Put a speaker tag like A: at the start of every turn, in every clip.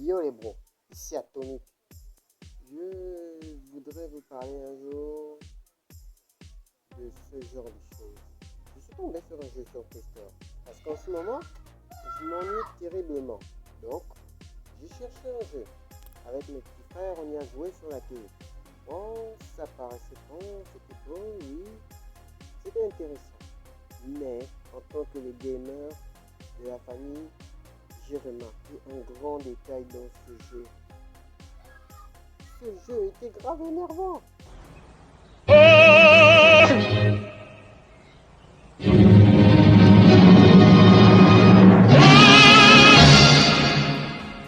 A: Yo les bros, ici Atomic. Je voudrais vous parler un jour de ce genre de choses. Je suis tombé sur un jeu sur Play Store parce qu'en ce moment, je m'ennuie terriblement. Donc, j'ai cherché un jeu. Avec mes petits frères, on y a joué sur la télé. Bon, ça paraissait bon, c'était beau, oui, c'était intéressant. Mais en tant que le gamer de la famille, j'ai remarqué un grand détail dans ce jeu. Ce jeu était grave énervant. Je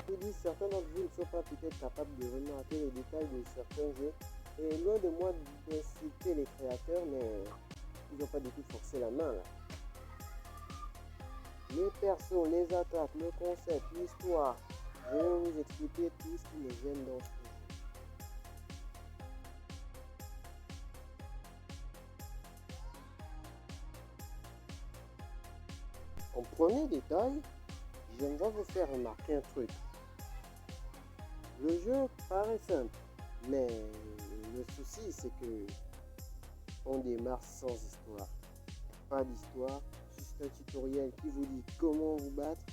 A: vous dis, certains d'entre vous ne sont pas peut-être capables de remarquer les détails de certains jeux. Et loin de moi d'inciter les créateurs, mais ils n'ont pas du tout forcé la main là. Les persos, les attaques, le concept, l'histoire. Je vais vous expliquer tout ce qui me gêne dans ce jeu. En premier détail, j'aimerais vous faire remarquer un truc. Le jeu paraît simple, mais le souci c'est que on démarre sans histoire. Pas d'histoire, juste un tutoriel qui vous dit comment vous battre,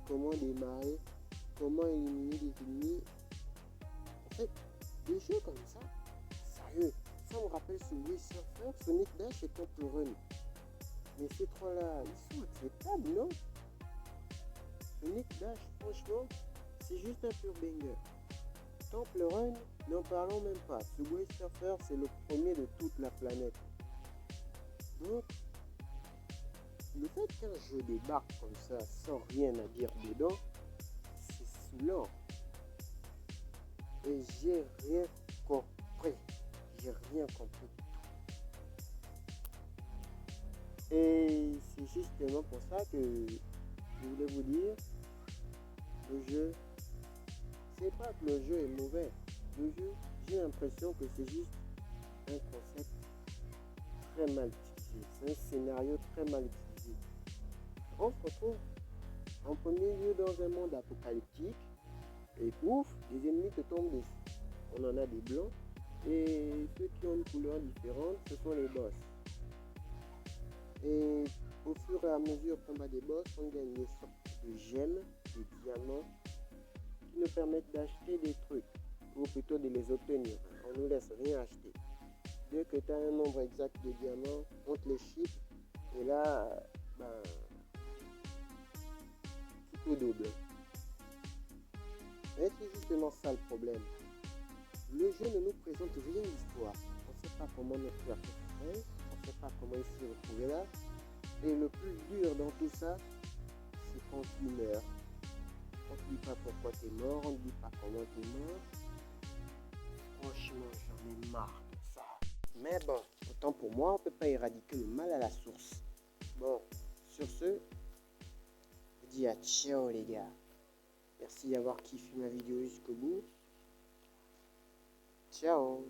A: comment démarrer, comment éliminer des ennemis. En fait, des jeux comme ça, sérieux, ça me rappelle Subway Surfer, Sonic Dash et Temple Run. Mais ces trois-là, ils sont acceptables, non? Sonic Dash, franchement, c'est juste un pur banger. Temple Run, n'en parlons même pas. Subway Surfer, c'est le premier de toute la planète. Donc, le fait qu'un jeu débarque comme ça, sans rien à dire dedans, c'est saoulant. Et j'ai rien compris. J'ai rien compris. Et c'est justement pour ça que je voulais vous dire, le jeu, c'est pas que le jeu est mauvais. Le jeu, j'ai l'impression que c'est juste un concept très mal utilisé. C'est un scénario très mal utilisé. On se retrouve en premier lieu dans un monde apocalyptique et ouf, les ennemis te tombent dessus. On en a des blancs et ceux qui ont une couleur différente, ce sont les boss. Et au fur et à mesure qu'on bat des boss, on gagne des sortes de gemmes, de diamants qui nous permettent d'acheter des trucs ou plutôt de les obtenir. On ne nous laisse rien acheter. Dès que tu as un nombre exact de diamants, on te les chiffre et là, tout au double. Mais c'est justement ça le problème. Le jeu ne nous présente rien d'histoire. On ne sait pas comment notre perso se fait, on ne sait pas comment il s'est retrouvé là. Et le plus dur dans tout ça, c'est quand tu meurs. On ne te dit pas pourquoi tu es mort, on ne te dit pas comment tu es mort. Franchement, j'en ai marre de ça. Mais bon, autant pour moi, on ne peut pas éradiquer le mal à la source. Bon, sur ce, je vous dis à ciao les gars. Merci d'avoir kiffé ma vidéo jusqu'au bout. Ciao.